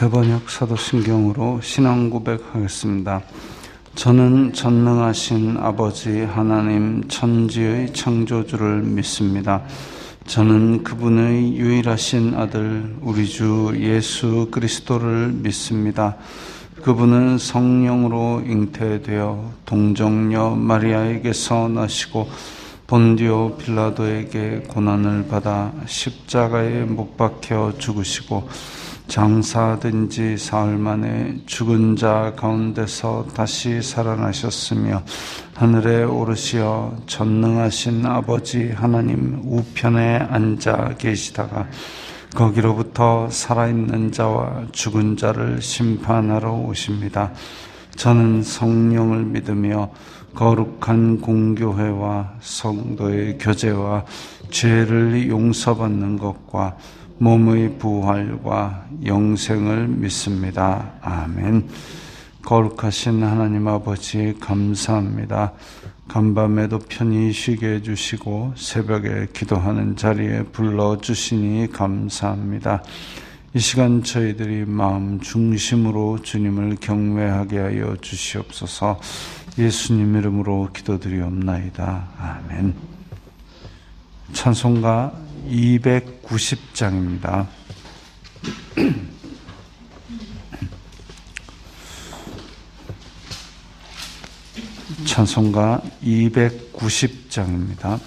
새번역 사도신경으로 신앙 고백하겠습니다. 저는 전능하신 아버지 하나님 천지의 창조주를 믿습니다. 저는 그분의 유일하신 아들 우리 주 예수 그리스도를 믿습니다. 그분은 성령으로 잉태되어 동정녀 마리아에게서 나시고 본디오 빌라도에게 고난을 받아 십자가에 못 박혀 죽으시고 장사된 지 사흘 만에 죽은 자 가운데서 다시 살아나셨으며 하늘에 오르시어 전능하신 아버지 하나님 우편에 앉아 계시다가 거기로부터 살아있는 자와 죽은 자를 심판하러 오십니다. 저는 성령을 믿으며 거룩한 공교회와 성도의 교제와 죄를 용서받는 것과 몸의 부활과 영생을 믿습니다. 아멘. 거룩하신 하나님 아버지 감사합니다. 간밤에도 편히 쉬게 해주시고 새벽에 기도하는 자리에 불러주시니 감사합니다. 이 시간 저희들이 마음 중심으로 주님을 경외하게 하여 주시옵소서. 예수님 이름으로 기도드리옵나이다. 아멘. 찬송가 290장입니다. 찬송가 290장입니다.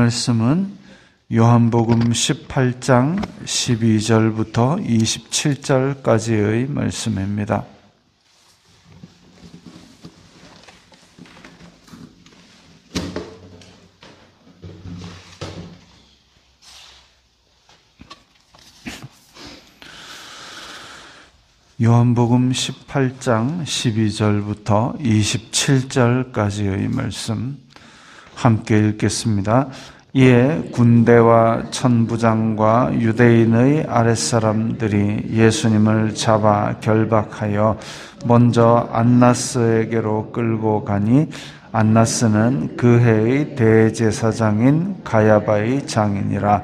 말씀은 요한복음 18장 12절부터 27절까지의 말씀입니다. 요한복음 18장 12절부터 27절까지의 말씀 함께 읽겠습니다. 이에 군대와 천부장과 유대인의 아랫사람들이 예수님을 잡아 결박하여 먼저 안나스에게로 끌고 가니 안나스는 그 해의 대제사장인 가야바의 장인이라.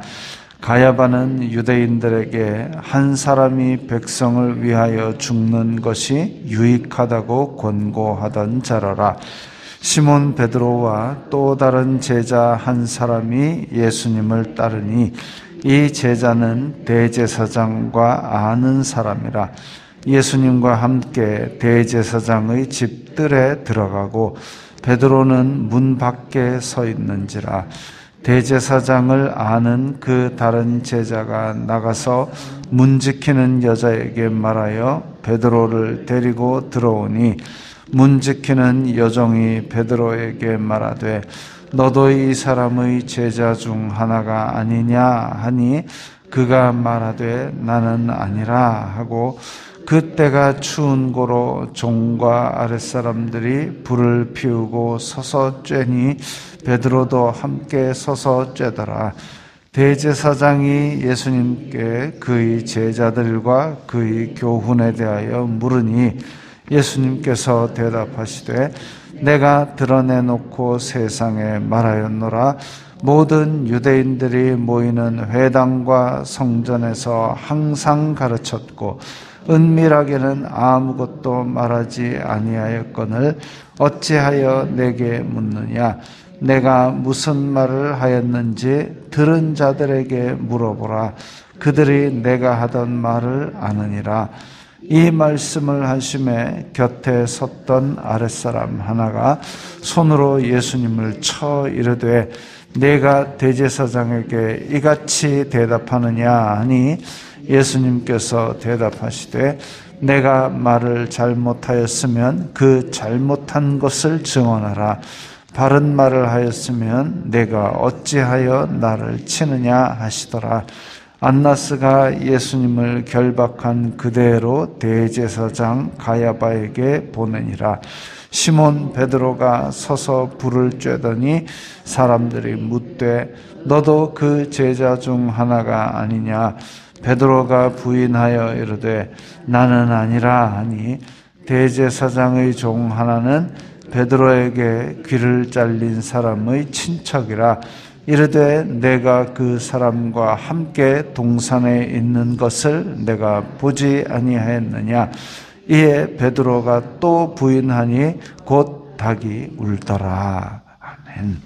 가야바는 유대인들에게 한 사람이 백성을 위하여 죽는 것이 유익하다고 권고하던 자라라. 시몬 베드로와 또 다른 제자 한 사람이 예수님을 따르니 이 제자는 대제사장과 아는 사람이라. 예수님과 함께 대제사장의 집들에 들어가고 베드로는 문 밖에 서 있는지라. 대제사장을 아는 그 다른 제자가 나가서 문 지키는 여자에게 말하여 베드로를 데리고 들어오니 문 지키는 여종이 베드로에게 말하되 너도 이 사람의 제자 중 하나가 아니냐 하니 그가 말하되 나는 아니라 하고 그때가 추운 고로 종과 아랫사람들이 불을 피우고 서서 쬐니 베드로도 함께 서서 쬐더라. 대제사장이 예수님께 그의 제자들과 그의 교훈에 대하여 물으니 예수님께서 대답하시되 내가 드러내놓고 세상에 말하였노라. 모든 유대인들이 모이는 회당과 성전에서 항상 가르쳤고 은밀하게는 아무것도 말하지 아니하였거늘 어찌하여 내게 묻느냐. 내가 무슨 말을 하였는지 들은 자들에게 물어보라. 그들이 내가 하던 말을 아느니라. 이 말씀을 하심에 곁에 섰던 아랫사람 하나가 손으로 예수님을 쳐 이르되 내가 대제사장에게 이같이 대답하느냐 하니 예수님께서 대답하시되 내가 말을 잘못하였으면 그 잘못한 것을 증언하라. 바른 말을 하였으면 내가 어찌하여 나를 치느냐 하시더라. 안나스가 예수님을 결박한 그대로 대제사장 가야바에게 보내니라. 시몬 베드로가 서서 불을 쬐더니 사람들이 묻되 너도 그 제자 중 하나가 아니냐. 베드로가 부인하여 이르되 나는 아니라 하니 대제사장의 종 하나는 베드로에게 귀를 잘린 사람의 친척이라. 이르되 내가 그 사람과 함께 동산에 있는 것을 내가 보지 아니하였느냐. 이에 베드로가 또 부인하니 곧 닭이 울더라. 아멘.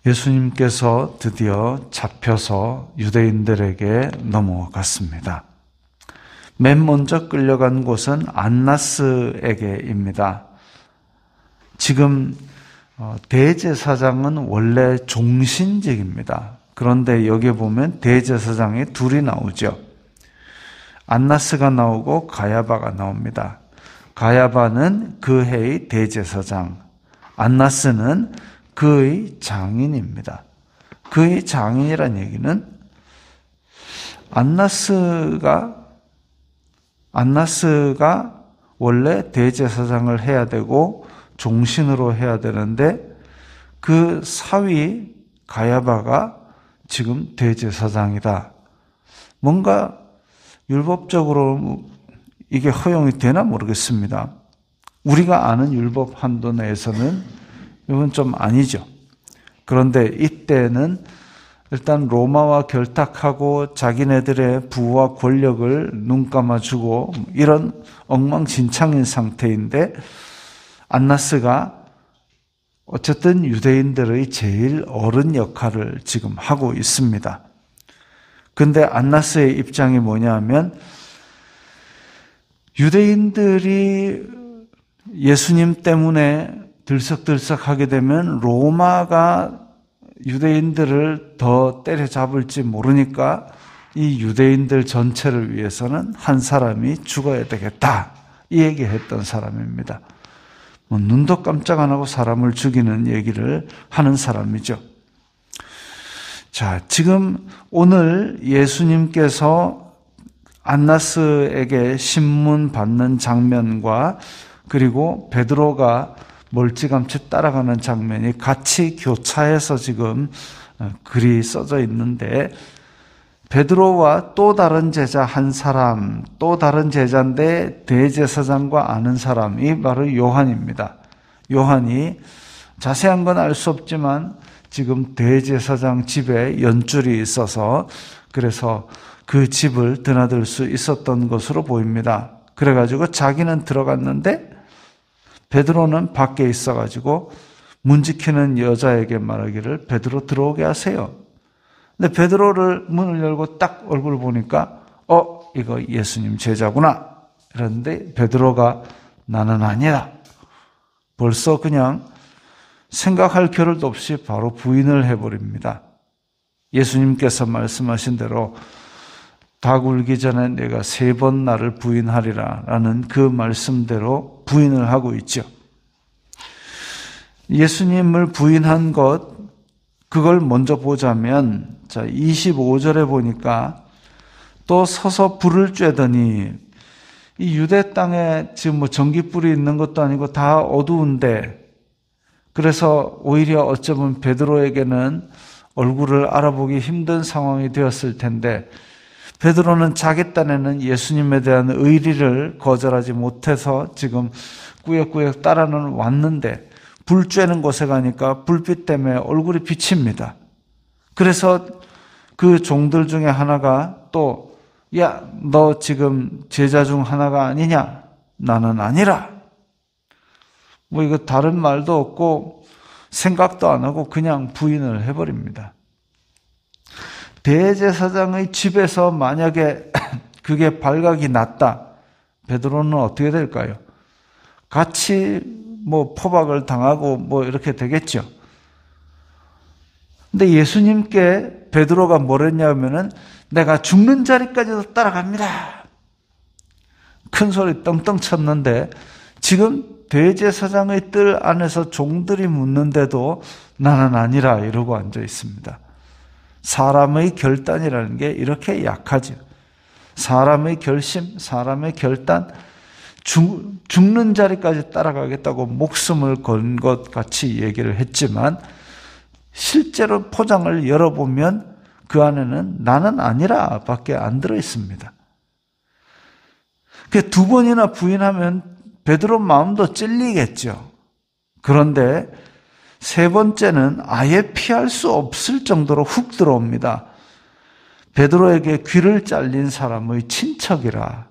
예수님께서 드디어 잡혀서 유대인들에게 넘어갔습니다. 맨 먼저 끌려간 곳은 안나스에게입니다. 지금 대제사장은 원래 종신직입니다. 그런데 여기 보면 대제사장이 둘이 나오죠. 안나스가 나오고 가야바가 나옵니다. 가야바는 그 해의 대제사장, 안나스는 그의 장인입니다. 그의 장인이란 얘기는 안나스가 원래 대제사장을 해야 되고 종신으로 해야 되는데 그 사위 가야바가 지금 대제사장이다. 뭔가 율법적으로 이게 허용이 되나 모르겠습니다. 우리가 아는 율법 한도 내에서는 이건 좀 아니죠. 그런데 이때는 일단 로마와 결탁하고 자기네들의 부와 권력을 눈감아주고 이런 엉망진창인 상태인데 안나스가 어쨌든 유대인들의 제일 어른 역할을 지금 하고 있습니다. 근데 안나스의 입장이 뭐냐 하면 유대인들이 예수님 때문에 들썩들썩 하게 되면 로마가 유대인들을 더 때려잡을지 모르니까 이 유대인들 전체를 위해서는 한 사람이 죽어야 되겠다. 이 얘기했던 사람입니다. 눈도 깜짝 안 하고 사람을 죽이는 얘기를 하는 사람이죠. 자, 지금 오늘 예수님께서 안나스에게 신문 받는 장면과 그리고 베드로가 멀찌감치 따라가는 장면이 같이 교차해서 지금 글이 써져 있는데, 베드로와 또 다른 제자 한 사람, 또 다른 제자인데 대제사장과 아는 사람이 바로 요한입니다. 요한이 자세한 건 알 수 없지만 지금 대제사장 집에 연줄이 있어서 그래서 그 집을 드나들 수 있었던 것으로 보입니다. 그래가지고 자기는 들어갔는데 베드로는 밖에 있어가지고 문 지키는 여자에게 말하기를 베드로 들어오게 하세요. 근데 베드로를 문을 열고 딱 얼굴을 보니까 이거 예수님 제자구나. 그런데 베드로가 나는 아니야. 벌써 그냥 생각할 겨를도 없이 바로 부인을 해버립니다. 예수님께서 말씀하신 대로 닭 울기 전에 내가 3번 나를 부인하리라 라는 그 말씀대로 부인을 하고 있죠. 예수님을 부인한 것, 그걸 먼저 보자면, 자, 25절에 보니까 또 서서 불을 쬐더니, 이 유대 땅에 지금 전기불이 있는 것도 아니고 다 어두운데, 그래서 오히려 어쩌면 베드로에게는 얼굴을 알아보기 힘든 상황이 되었을 텐데, 베드로는 자기 딴에는 예수님에 대한 의리를 거절하지 못해서 지금 꾸역꾸역 따라는 왔는데, 불 쬐는 곳에 가니까 불빛 때문에 얼굴이 비칩니다. 그래서 그 종들 중에 하나가 또, 야, 너 지금 제자 중 하나가 아니냐? 나는 아니라. 이거 다른 말도 없고 생각도 안 하고 그냥 부인을 해버립니다. 대제사장의 집에서 만약에 그게 발각이 났다. 베드로는 어떻게 될까요? 같이 포박을 당하고 이렇게 되겠죠. 근데 예수님께 베드로가 뭐랬냐면은 내가 죽는 자리까지도 따라갑니다. 큰 소리 떵떵 쳤는데 지금 대제사장의 뜰 안에서 종들이 묻는데도 나는 아니라 이러고 앉아 있습니다. 사람의 결단이라는 게 이렇게 약하죠. 사람의 결심, 사람의 결단, 죽는 자리까지 따라가겠다고 목숨을 건 것 같이 얘기를 했지만 실제로 포장을 열어보면 그 안에는 나는 아니라 밖에 안 들어있습니다. 그 2번이나 부인하면 베드로 마음도 찔리겠죠. 그런데 3번째는 아예 피할 수 없을 정도로 훅 들어옵니다. 베드로에게 귀를 잘린 사람의 친척이라.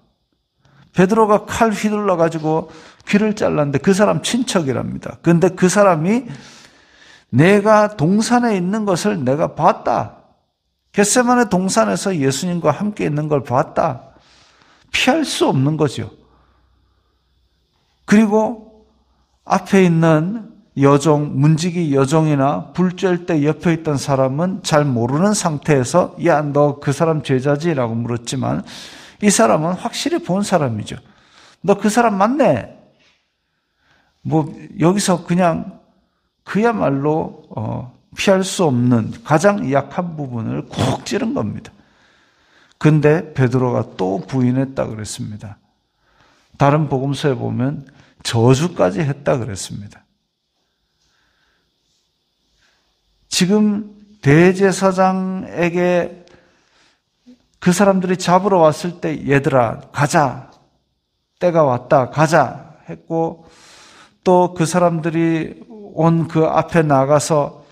베드로가 칼 휘둘러 가지고 귀를 잘랐는데 그 사람 친척이랍니다. 그런데 그 사람이 내가 동산에 있는 것을 내가 봤다. 겟세마네 동산에서 예수님과 함께 있는 걸 봤다. 피할 수 없는 거죠. 그리고 앞에 있는 여종, 문지기 여종이나 불 쬐을 때 옆에 있던 사람은 잘 모르는 상태에서 야, 너 그 사람 제자지? 라고 물었지만 이 사람은 확실히 본 사람이죠. 너 그 사람 맞네? 여기서 그냥 그야말로 피할 수 없는 가장 약한 부분을 콕 찌른 겁니다. 근데 베드로가 또 부인했다 그랬습니다. 다른 복음서에 보면 저주까지 했다 그랬습니다. 지금 대제사장에게 그 사람들이 잡으러 왔을 때 얘들아 가자, 때가 왔다, 가자 했고 또 그 사람들이 온 그 앞에 나가서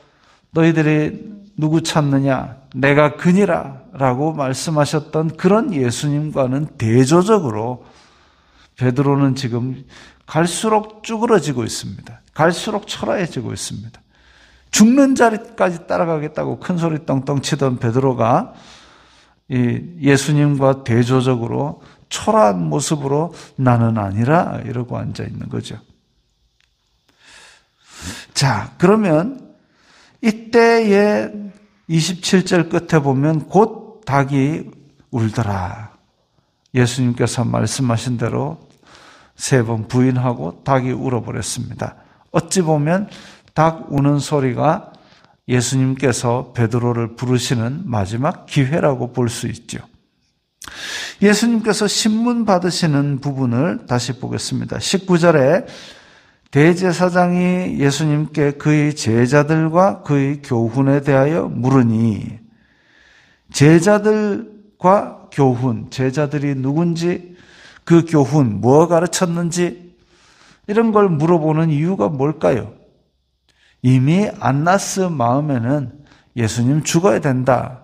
너희들이 누구 찾느냐? 내가 그니라 라고 말씀하셨던 그런 예수님과는 대조적으로 베드로는 지금 갈수록 쭈그러지고 있습니다. 갈수록 초라해지고 있습니다. 죽는 자리까지 따라가겠다고 큰 소리 떵떵 치던 베드로가 예수님과 대조적으로 초라한 모습으로 나는 아니라 이러고 앉아 있는 거죠. 자, 그러면 이때의 27절 끝에 보면 곧 닭이 울더라. 예수님께서 말씀하신 대로 3번 부인하고 닭이 울어버렸습니다. 어찌 보면 닭 우는 소리가 예수님께서 베드로를 부르시는 마지막 기회라고 볼 수 있죠. 예수님께서 신문 받으시는 부분을 다시 보겠습니다. 19절에 대제사장이 예수님께 그의 제자들과 그의 교훈에 대하여 물으니, 제자들과 교훈, 제자들이 누군지, 그 교훈, 뭐 가르쳤는지 이런 걸 물어보는 이유가 뭘까요? 이미 안나스 마음에는 예수님 죽어야 된다.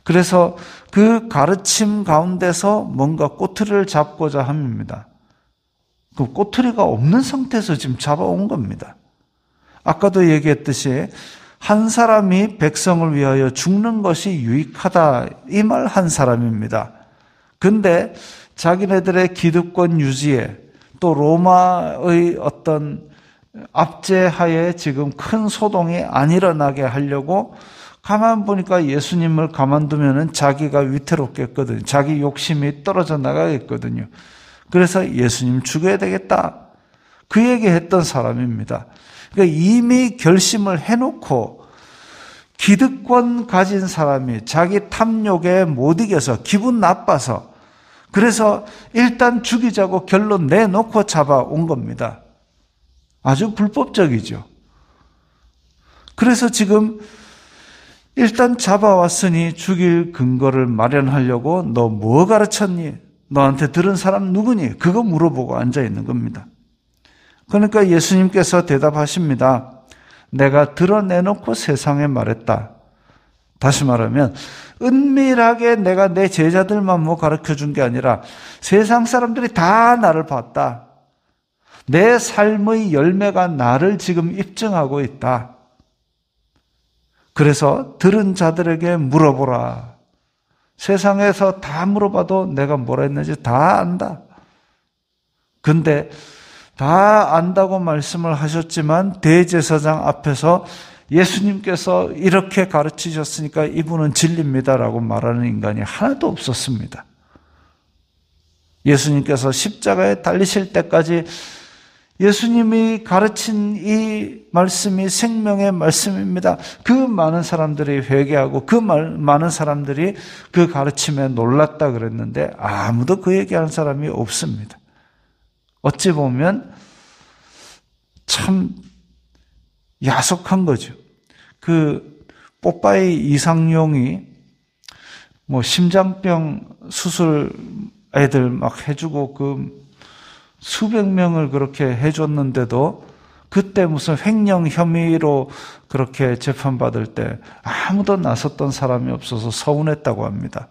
그래서 그 가르침 가운데서 뭔가 꼬투리를 잡고자 합니다. 그 꼬투리가 없는 상태에서 지금 잡아온 겁니다. 아까도 얘기했듯이 한 사람이 백성을 위하여 죽는 것이 유익하다, 이 말 한 사람입니다. 근데 자기네들의 기득권 유지에 또 로마의 어떤 압제하에 지금 큰 소동이 안 일어나게 하려고 가만 보니까 예수님을 가만두면은 자기가 위태롭겠거든요. 자기 욕심이 떨어져 나가겠거든요. 그래서 예수님 죽여야 되겠다. 그 얘기했던 사람입니다. 그러니까 이미 결심을 해놓고 기득권 가진 사람이 자기 탐욕에 못 이겨서 기분 나빠서 그래서 일단 죽이자고 결론 내놓고 잡아온 겁니다. 아주 불법적이죠. 그래서 지금 일단 잡아왔으니 죽일 근거를 마련하려고 너 뭐 가르쳤니? 너한테 들은 사람 누구니? 그거 물어보고 앉아있는 겁니다. 그러니까 예수님께서 대답하십니다. 내가 드러내놓고 세상에 말했다. 다시 말하면 은밀하게 내가 내 제자들만 뭐 가르쳐준 게 아니라 세상 사람들이 다 나를 봤다. 내 삶의 열매가 나를 지금 입증하고 있다. 그래서 들은 자들에게 물어보라. 세상에서 다 물어봐도 내가 뭐라 했는지 다 안다. 근데 다 안다고 말씀을 하셨지만 대제사장 앞에서 예수님께서 이렇게 가르치셨으니까 이분은 진리입니다라고 말하는 인간이 하나도 없었습니다. 예수님께서 십자가에 달리실 때까지 예수님이 가르친 이 말씀이 생명의 말씀입니다. 그 많은 사람들이 회개하고 그 많은 사람들이 그 가르침에 놀랐다 그랬는데 아무도 그 얘기하는 사람이 없습니다. 어찌 보면 참 야속한 거죠. 그 뽀빠이 이상용이 뭐 심장병 수술 애들 막 해주고 그 수백 명을 그렇게 해줬는데도 그때 무슨 횡령 혐의로 그렇게 재판받을 때 아무도 나섰던 사람이 없어서 서운했다고 합니다.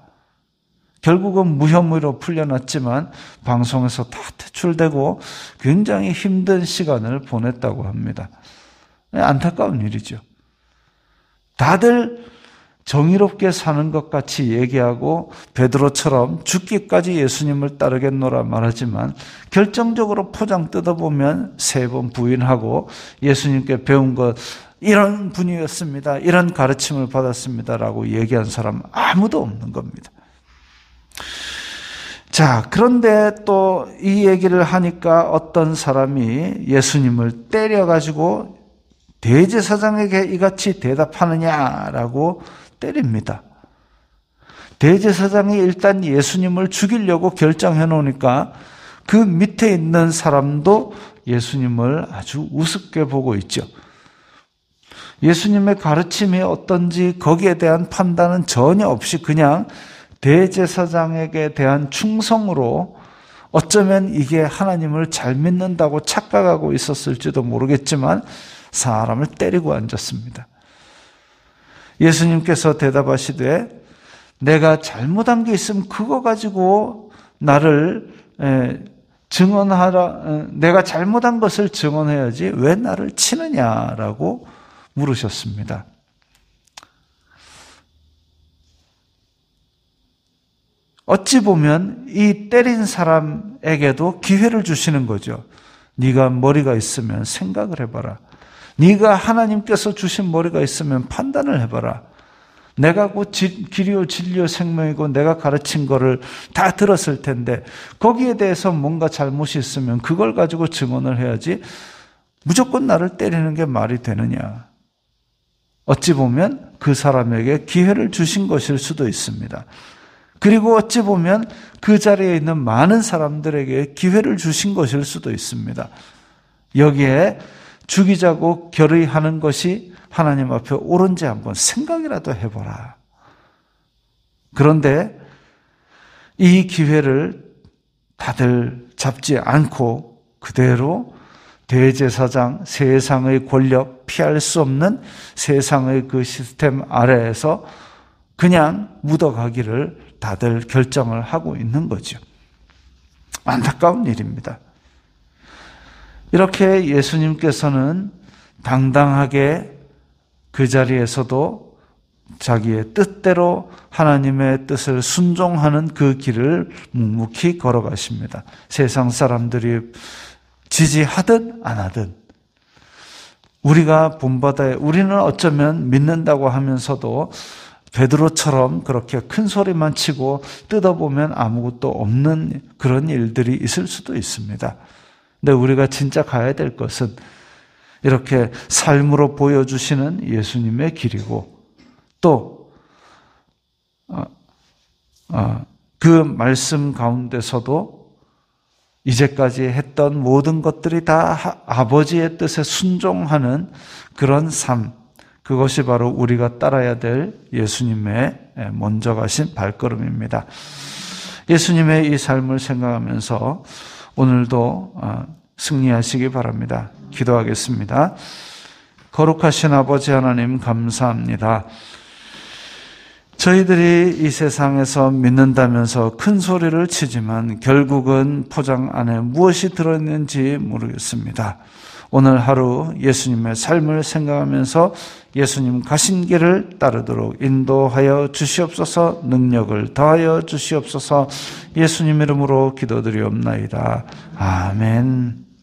결국은 무혐의로 풀려났지만 방송에서 다 퇴출되고 굉장히 힘든 시간을 보냈다고 합니다. 안타까운 일이죠. 다들 정의롭게 사는 것 같이 얘기하고 베드로처럼 죽기까지 예수님을 따르겠노라 말하지만 결정적으로 포장 뜯어보면 3번 부인하고 예수님께 배운 것 이런 분이었습니다. 이런 가르침을 받았습니다라고 얘기한 사람 아무도 없는 겁니다. 자, 그런데 또 이 얘기를 하니까 어떤 사람이 예수님을 때려가지고 대제사장에게 이같이 대답하느냐라고 때립니다. 대제사장이 일단 예수님을 죽이려고 결정해 놓으니까 그 밑에 있는 사람도 예수님을 아주 우습게 보고 있죠. 예수님의 가르침이 어떤지 거기에 대한 판단은 전혀 없이 그냥 대제사장에게 대한 충성으로 어쩌면 이게 하나님을 잘 믿는다고 착각하고 있었을지도 모르겠지만 사람을 때리고 앉았습니다. 예수님께서 대답하시되 내가 잘못한 게 있으면 그거 가지고 나를 증언하라. 내가 잘못한 것을 증언해야지 왜 나를 치느냐라고 물으셨습니다. 어찌 보면 이 때린 사람에게도 기회를 주시는 거죠. 네가 머리가 있으면 생각을 해봐라. 네가 하나님께서 주신 머리가 있으면 판단을 해봐라. 내가 곧 길이요 진리요 생명이고 내가 가르친 거를 다 들었을 텐데 거기에 대해서 뭔가 잘못이 있으면 그걸 가지고 증언을 해야지 무조건 나를 때리는 게 말이 되느냐. 어찌 보면 그 사람에게 기회를 주신 것일 수도 있습니다. 그리고 어찌 보면 그 자리에 있는 많은 사람들에게 기회를 주신 것일 수도 있습니다. 여기에 죽이자고 결의하는 것이 하나님 앞에 옳은지 한번 생각이라도 해보라. 그런데 이 기회를 다들 잡지 않고 그대로 대제사장, 세상의 권력, 피할 수 없는 세상의 그 시스템 아래에서 그냥 묻어가기를 다들 결정을 하고 있는 거죠. 안타까운 일입니다. 이렇게 예수님께서는 당당하게 그 자리에서도 자기의 뜻대로 하나님의 뜻을 순종하는 그 길을 묵묵히 걸어가십니다. 세상 사람들이 지지하든 안 하든 우리가 본받아야 우리는 어쩌면 믿는다고 하면서도 베드로처럼 그렇게 큰 소리만 치고 뜯어보면 아무것도 없는 그런 일들이 있을 수도 있습니다. 근데 우리가 진짜 가야 될 것은 이렇게 삶으로 보여주시는 예수님의 길이고 또 그 말씀 가운데서도 이제까지 했던 모든 것들이 다 아버지의 뜻에 순종하는 그런 삶, 그것이 바로 우리가 따라야 될 예수님의 먼저 가신 발걸음입니다. 예수님의 이 삶을 생각하면서 오늘도 승리하시기 바랍니다. 기도하겠습니다. 거룩하신 아버지 하나님 감사합니다. 저희들이 이 세상에서 믿는다면서 큰 소리를 치지만 결국은 포장 안에 무엇이 들어있는지 모르겠습니다. 오늘 하루 예수님의 삶을 생각하면서 예수님 가신 길을 따르도록 인도하여 주시옵소서. 능력을 더하여 주시옵소서. 예수님 이름으로 기도드리옵나이다. 아멘.